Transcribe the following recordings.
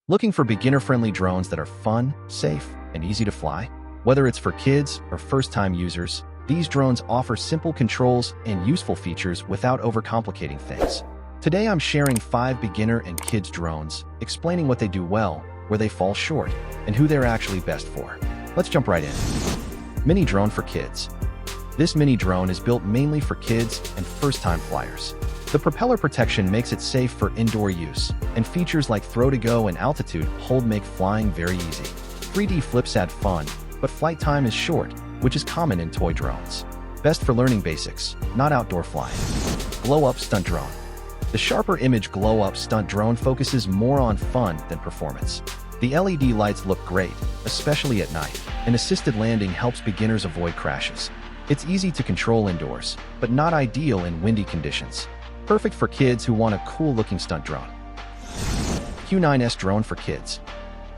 Looking for beginner-friendly drones that are fun, safe, and easy to fly? Whether it's for kids or first-time users, these drones offer simple controls and useful features without overcomplicating things. Today I'm sharing 5 beginner and kids drones, explaining what they do well, where they fall short, and who they're actually best for. Let's jump right in. Mini drone for kids. This mini drone is built mainly for kids and first-time flyers. The propeller protection makes it safe for indoor use, and features like throw-to-go and altitude hold make flying very easy. 3D flips add fun, but flight time is short, which is common in toy drones. Best for learning basics, not outdoor flying. Glow-up stunt drone. The sharper image glow-up stunt drone focuses more on fun than performance. The LED lights look great, especially at night, and assisted landing helps beginners avoid crashes. It's easy to control indoors, but not ideal in windy conditions. Perfect for kids who want a cool-looking stunt drone. Q9S drone for kids.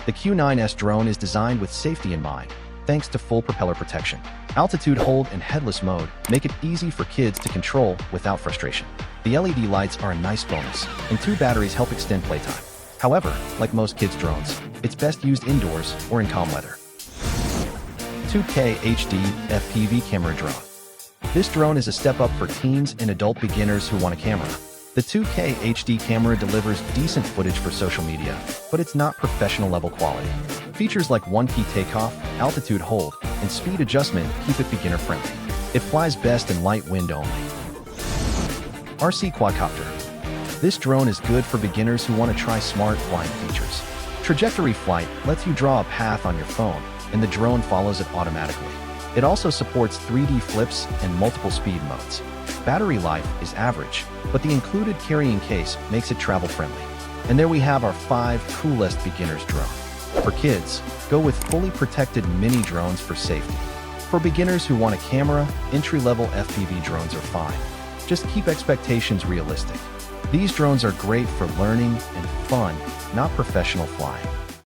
The Q9S drone is designed with safety in mind, thanks to full propeller protection. Altitude hold and headless mode make it easy for kids to control without frustration. The LED lights are a nice bonus, and 2 batteries help extend playtime. However, like most kids' drones, it's best used indoors or in calm weather. 2K HD FPV camera drone. This drone is a step up for teens and adult beginners who want a camera. The 2K HD camera delivers decent footage for social media, but it's not professional level quality. Features like 1-key takeoff, altitude hold, and speed adjustment keep it beginner friendly. It flies best in light wind only. RC quadcopter. This drone is good for beginners who want to try smart flying features. Trajectory flight lets you draw a path on your phone, and the drone follows it automatically. It also supports 3D flips and multiple speed modes. Battery life is average, but the included carrying case makes it travel-friendly. And there we have our 5 coolest beginners drone. For kids, go with fully protected mini drones for safety. For beginners who want a camera, entry-level FPV drones are fine. Just keep expectations realistic. These drones are great for learning and fun, not professional flying.